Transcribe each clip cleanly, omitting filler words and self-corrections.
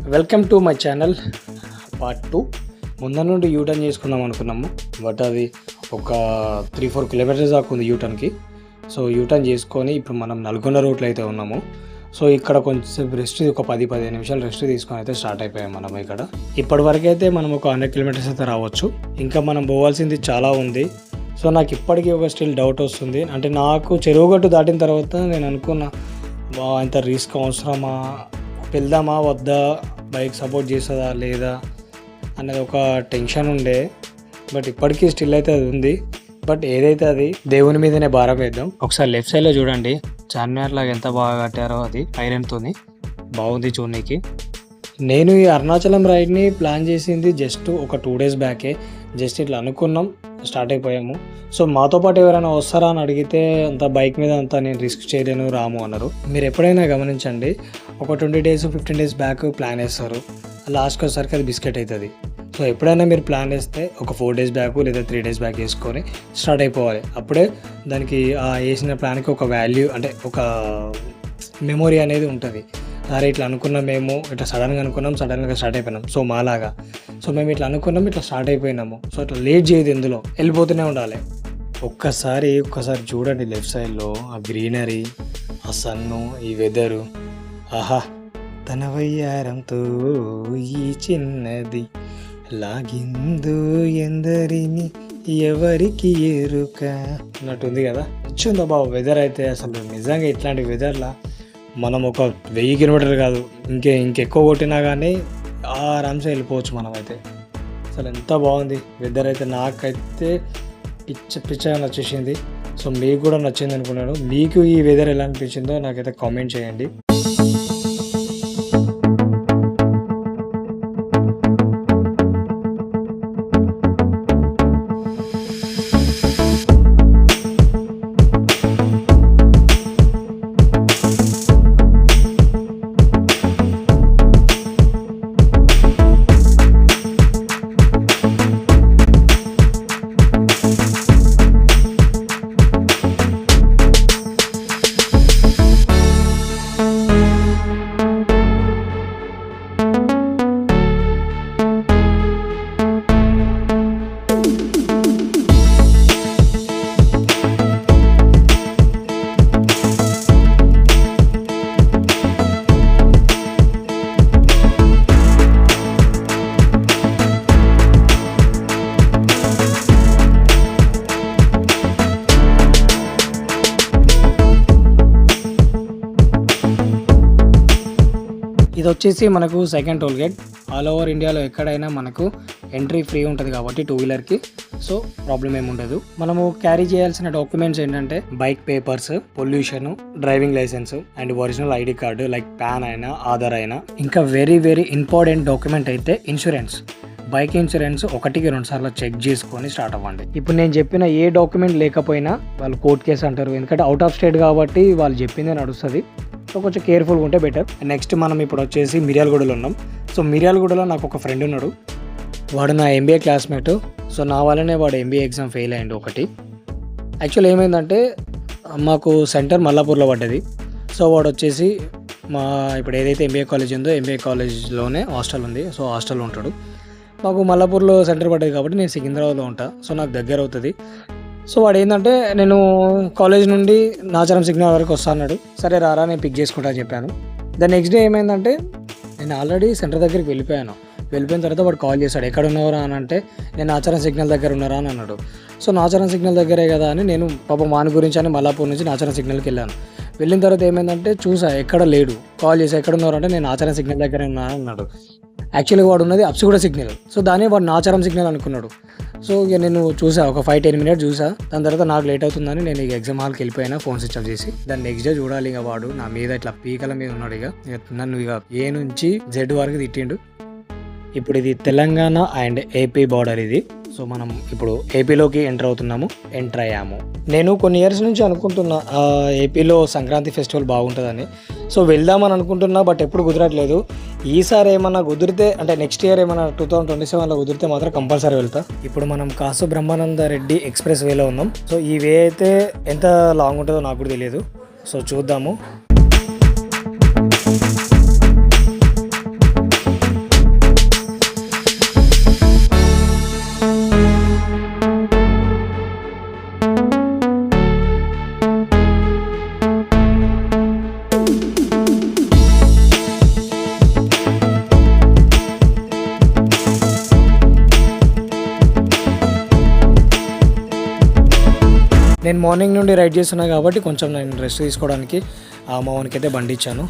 Welcome to my channel part 2. ముందర నుండి U turn చేసుకుందాం అనుకున్నాము, బట్ అది ఒక 3-4 కిలోమీటర్స్ దాకా ఉంది యూటర్న్కి. సో యూటర్న్ చేసుకొని ఇప్పుడు మనం నల్గొండ రోడ్లో అయితే ఉన్నాము. సో ఇక్కడ కొంచెం రెస్ట్, ఒక 10-15 నిమిషాలు రెస్ట్ తీసుకొని అయితే స్టార్ట్ అయిపోయాం మనం ఇక్కడ. ఇప్పటి వరకు అయితే మనం ఒక 100 కిలోమీటర్స్ అయితే రావచ్చు. ఇంకా మనం పోవాల్సింది చాలా ఉంది. సో నాకు ఇప్పటికీ ఒక స్టిల్ డౌట్ వస్తుంది. అంటే నాకు చెరువుగట్టు దాటిన తర్వాత నేను అనుకున్నా, ఇంత రిస్క్ అవసరమా, వెళ్దామా వద్దా, బైక్ సపోర్ట్ చేస్తుందా లేదా అనేది ఒక టెన్షన్ ఉండే. బట్ ఇప్పటికీ స్టిల్ అయితే అది ఉంది. బట్ ఏదైతే అది దేవుని మీదనే భారం వేద్దాం. ఒకసారి లెఫ్ట్ సైడ్లో చూడండి, చార్మినార్ లాగా ఎంత బాగా కట్టారో, అది ఐరన్తో బాగుంది చూడనీకి. నేను ఈ అరుణాచలం రైడ్ని ప్లాన్ చేసింది జస్ట్ ఒక 2 days బ్యాకే. జస్ట్ ఇట్లా అనుకున్నాం, స్టార్ట్ అయిపోయాము. సో మాతో పాటు ఎవరైనా వస్తారా అని అడిగితే అంత బైక్ మీద అంతా నేను రిస్క్ చేయలేను రాము అన్నారు. మీరు ఎప్పుడైనా గమనించండి, ఒక 20 days 15 days బ్యాక్ ప్లాన్ వేస్తారు, లాస్ట్కి వచ్చేసరికి అది బిస్కెట్ అవుతుంది. సో ఎప్పుడైనా మీరు ప్లాన్ వేస్తే ఒక 4 days బ్యాక్ లేదా 3 days బ్యాక్ వేసుకొని స్టార్ట్ అయిపోవాలి. అప్పుడే దానికి ఆ వేసిన ప్లాన్కి ఒక వాల్యూ, అంటే ఒక మెమొరీ అనేది ఉంటుంది. అరే ఇట్లా అనుకున్నాం, మేము ఇట్లా సడన్గా అనుకున్నాం, సడన్గా స్టార్ట్ అయిపోయినాం. సో మాలాగా, సో మేము ఇట్లా అనుకున్నాం, ఇట్లా స్టార్ట్ అయిపోయినాము. సో ఇట్లా లేట్ చేయదు, ఎందులో వెళ్ళిపోతూనే ఉండాలి. ఒక్కసారి చూడండి లెఫ్ట్ సైడ్లో ఆ గ్రీనరీ, ఆ సన్ను, ఈ వెదరు. ఆహా, తన వయ్యారంతో ఈ చిన్నది లాగిందు ఎందరిని ఎవరికి ఎరుక అన్నట్టుంది కదా. వచ్చిందా బాబు వెదర్ అయితే. అసలు నిజంగా ఇట్లాంటి వెదర్లా మనం ఒక 1000 కిలోమీటర్లు కాదు, ఇంకెక్కువ కొట్టినా కానీ ఆరామ్సే వెళ్ళిపోవచ్చు మనం అయితే. అసలు ఎంత బాగుంది వెదర్ అయితే. నాకైతే పిచ్చగా నచ్చేసింది. సో మీకు కూడా నచ్చింది అనుకున్నాను. మీకు ఈ వెదర్ ఎలా అనిపించిందో నాకైతే కామెంట్ చేయండి. ఇది వచ్చేసి మనకు second toll gate. All over ఇండియాలో ఎక్కడైనా మనకు ఎంట్రీ ఫ్రీ ఉంటుంది కాబట్టి 2 వీలర్కి. సో ప్రాబ్లం ఏమి ఉండదు. మనము క్యారీ చేయాల్సిన డాక్యుమెంట్స్ ఏంటంటే bike papers, pollution, driving license and original ID card like PAN అయినా ఆధార్ అయినా. ఇంకా వెరీ ఇంపార్టెంట్ డాక్యుమెంట్ అయితే ఇన్సూరెన్స్. బైక్ ఇన్సూరెన్స్ 1-2 సార్లు చెక్ చేసుకొని స్టార్ట్ అవ్వండి. ఇప్పుడు నేను చెప్పిన ఏ డాక్యుమెంట్ లేకపోయినా వాళ్ళు కోర్ట్ కేసు అంటారు, ఎందుకంటే అవుట్ ఆఫ్ స్టేట్ కాబట్టి వాళ్ళు చెప్పిందే నడుస్తుంది. సో కొంచెం కేర్ఫుల్గా ఉంటే బెటర్. నెక్స్ట్ మనం ఇప్పుడు వచ్చేసి మిర్యాలగూడలో ఉన్నాం. సో మిర్యాలగూడలో నాకు ఒక ఫ్రెండ్ ఉన్నాడు, వాడు నా MBA క్లాస్మేట్. సో నా వల్లనే వాడు MBA ఎగ్జామ్ ఫెయిల్ అయ్యిండు ఒకటి. యాక్చువల్ ఏమైందంటే మాకు సెంటర్ మల్లాపూర్లో పడ్డది. సో వాడు వచ్చేసి ఇప్పుడు ఏదైతే MBA కాలేజ్ ఉందో MBA కాలేజ్లోనే హాస్టల్ ఉంది. సో హాస్టల్లో ఉంటాడు. మాకు మల్లాపూర్లో సెంటర్ పడ్డది కాబట్టి నేను సికింద్రాబాద్లో ఉంటాను. సో నాకు దగ్గర అవుతుంది. సో వాడు ఏంటంటే, నేను కాలేజ్ నుండి నాచారం సిగ్నల్ వరకు వస్తా అన్నాడు. సరే రారా, నేను పిక్ చేసుకుంటా అని చెప్పాను. దాని నెక్స్ట్ డే ఏమైందంటే, నేను ఆల్రెడీ సెంటర్ దగ్గరికి వెళ్ళిపోయిన తర్వాత వాడు కాల్ చేశాడు, ఎక్కడ ఉన్నారా అని అంటే, నేను నాచారం సిగ్నల్ దగ్గర ఉన్నారా అని అన్నాడు. సో నాచారం సిగ్నల్ దగ్గరే కదా అని నేను పాపం వాని గురించి అని మల్లాపూర్ నుంచి నాచారం సిగ్నల్కి వెళ్ళాను. వెళ్ళిన తర్వాత ఏమైందంటే చూసా, ఎక్కడ లేడు. కాల్ చేసి ఎక్కడ ఉన్నారు అంటే, నేను నాచారం సిగ్నల్ దగ్గర ఉన్నా అన్నాడు. యాక్చువల్గా వాడు ఉన్నది అప్సిగూడ సిగ్నల్. సో దాన్ని వాడు నాచారం సిగ్నల్ అనుకున్నాడు. సో ఇక నేను చూసా, ఒక 5-10 minutes చూసా. దాని తర్వాత నాకు లేట్ అవుతుందని నేను ఇక ఎగ్జామ్ హాల్కి వెళ్ళిపోయినా, ఫోన్ స్విచ్ ఆఫ్ చేసి. దాన్ని నెక్స్ట్ డే చూడాలి, ఇక వాడు నా మీద ఇట్లా పీకల మీద ఉన్నాడు. ఇక నన్ను ఇక A నుంచి Z వరకు తిట్టిండు. ఇప్పుడు ఇది తెలంగాణ అండ్ AP బార్డర్ ఇది. సో మనం ఇప్పుడు ఏపీలోకి ఎంటర్ అయ్యాము. నేను కొన్ని ఇయర్స్ నుంచి అనుకుంటున్నా ఏపీలో సంక్రాంతి ఫెస్టివల్ బాగుంటుందని. సో వెళ్దామని అనుకుంటున్నా, బట్ ఎప్పుడు కుదరట్లేదు. ఈసారి ఏమన్నా కుదిరితే, అంటే నెక్స్ట్ ఇయర్ ఏమన్నా 2027లో కుదిరితే మాత్రం కంపల్సరీ వెళ్తా. ఇప్పుడు మనం కాసు బ్రహ్మానంద రెడ్డి ఎక్స్ప్రెస్ వేలో ఉన్నాం. సో ఈ వే అయితే ఎంత లాంగ్ ఉంటుందో నాకు కూడా తెలియదు. సో చూద్దాము. నేను మార్నింగ్ నుండి రైడ్ చేస్తున్నా కాబట్టి కొంచెం నేను రెస్ట్ తీసుకోవడానికి మా వానికి అయితే బండి ఇచ్చాను.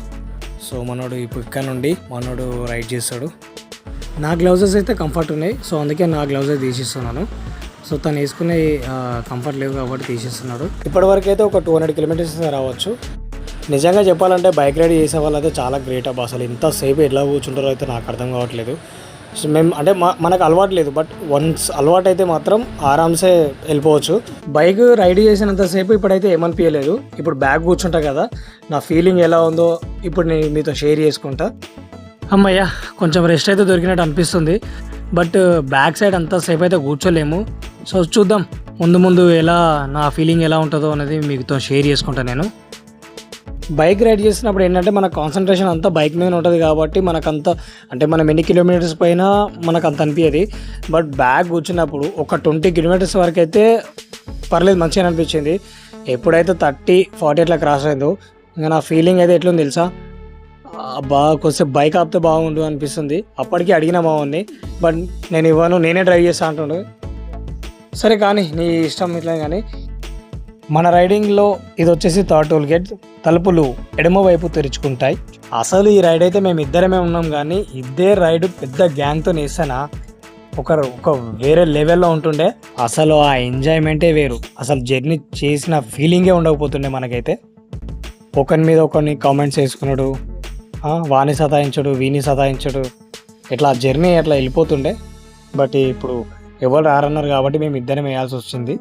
సో మనోడు ఇప్పుడు ఇక్కడ నుండి మనోడు రైడ్ చేస్తాడు. నా గ్లౌజెస్ అయితే కంఫర్ట్ ఉన్నాయి, సో అందుకే నా గ్లౌజెస్ తీసిస్తున్నాను. సో తను వేసుకునే కంఫర్ట్ లేవు కాబట్టి తీసేస్తున్నాడు. ఇప్పటివరకు అయితే ఒక 200 కిలోమీటర్స్ రావచ్చు. నిజంగా చెప్పాలంటే బైక్ రైడ్ చేసే వాళ్ళు అయితే చాలా గ్రేట్ అబ్బా. అసలు ఇంతసేపు ఎట్లా కూర్చుంటారో అయితే నాకు అర్థం కావట్లేదు. సో మేము అంటే మనకు అలవాటు లేదు, బట్ వన్స్ అలవాటు అయితే మాత్రం ఆరామ్సే వెళ్ళిపోవచ్చు. బైక్ రైడ్ చేసినంతసేపు ఇప్పుడైతే ఏమనిపించలేదు. ఇప్పుడు బ్యాగ్ కూర్చుంటా కదా, నా ఫీలింగ్ ఎలా ఉందో ఇప్పుడు నేను మీతో షేర్ చేసుకుంటా. అమ్మయ్య కొంచెం రెస్ట్ అయితే దొరికినట్టు అనిపిస్తుంది, బట్ బ్యాక్ సైడ్ అంతసేపు అయితే కూర్చోలేము. సో చూద్దాం ముందు ఎలా నా ఫీలింగ్ ఎలా ఉంటుందో అనేది మీతో షేర్ చేసుకుంటా. నేను బైక్ రైడ్ చేసినప్పుడు ఏంటంటే మన కాన్సన్ట్రేషన్ అంతా బైక్ మీద ఉంటుంది కాబట్టి మనకంత అంటే మనం ఎన్ని కిలోమీటర్స్ పైన మనకు అంత అనిపించేది. బట్ బ్యాగ్ కూర్చున్నప్పుడు ఒక 20 కిలోమీటర్స్ వరకు అయితే పర్లేదు, మంచిగా అనిపించింది. ఎప్పుడైతే 30-40 అట్లా క్రాస్ అయిందో ఇంకా నా ఫీలింగ్ అయితే ఎట్లుంది తెలుసా, బాగా కొద్దిసేపు బైక్ ఆపితే బాగుండు అనిపిస్తుంది. అప్పటికి అడిగిన బాగుంది, బట్ నేను ఇవ్వను, నేనే డ్రైవ్ చేస్తా అంటుండు. సరే కానీ నీ ఇష్టం ఇట్లా. కానీ మన రైడింగ్లో ఇది వచ్చేసి థర్డ్ టోల్ గేట్. తలుపులు ఎడమ వైపు తెరుచుకుంటాయి. అసలు ఈ రైడ్ అయితే మేము ఇద్దరమే ఉన్నాం, కానీ ఇదే రైడ్ పెద్ద గ్యాంగ్తో వేసానా ఒక వేరే లెవెల్లో ఉంటుండే. అసలు ఆ ఎంజాయ్మెంటే వేరు. అసలు జర్నీ చేసిన ఫీలింగే ఉండకపోతుండే మనకైతే. ఒకరి మీద ఒకరిని కామెంట్స్ వేసుకున్నాడు, వాని సతాయించడు వీని సతాయించడు, ఇట్లా జర్నీ అట్లా వెళ్ళిపోతుండే. బట్ ఇప్పుడు ఎవరు రారన్నారు కాబట్టి మేము ఇద్దరం వేయాల్సి వచ్చింది.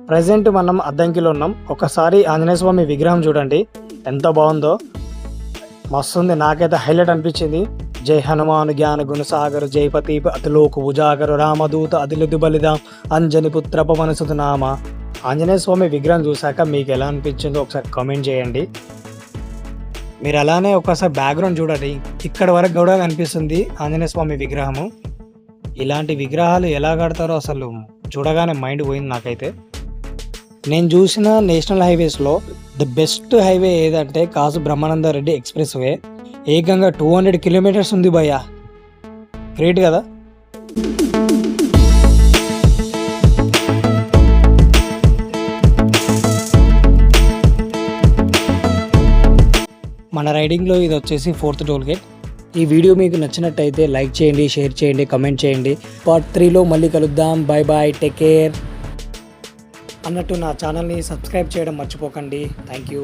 ప్రజెంట్ మనం అద్దంకిలో ఉన్నాం. ఒకసారి ఆంజనేయ స్వామి విగ్రహం చూడండి ఎంత బాగుందో, మస్తుంది. నాకైతే హైలైట్ అనిపించింది. జై హనుమాను జ్ఞాన గుణసాగరు జయపతి అతిలోకు ఉజాగరు రామదూత అదిలిదు బలిదాం అంజని పుత్ర పవనసుత నామ. ఆంజనేయ స్వామి విగ్రహం చూశాక మీకు ఎలా అనిపించిందో ఒకసారి కామెంట్ చేయండి. మీరు అలానే ఒకసారి బ్యాక్గ్రౌండ్ చూడండి, ఇక్కడ వరకు కూడా కనిపిస్తుంది ఆంజనేయ స్వామి విగ్రహము. ఇలాంటి విగ్రహాలు ఎలా కడతారో అసలు చూడగానే మైండ్ పోయింది నాకైతే. నేను చూసిన నేషనల్ హైవేస్లో ది బెస్ట్ హైవే ఏదంటే కాసు బ్రహ్మానంద రెడ్డి ఎక్స్ప్రెస్ వే. ఏకంగా 200 కిలోమీటర్స్ ఉంది భయ్యా, గ్రేట్ కదా. మన రైడింగ్లో ఇది వచ్చేసి 4th టోల్ గేట్. ఈ వీడియో మీకు నచ్చినట్టయితే లైక్ చేయండి, షేర్ చేయండి, కమెంట్ చేయండి. పార్ట్ 3లో మళ్ళీ కలుద్దాం. Bye bye, take care. అన్నట్టు నా ఛానల్ని సబ్స్క్రైబ్ చేయడం మర్చిపోకండి. Thank you.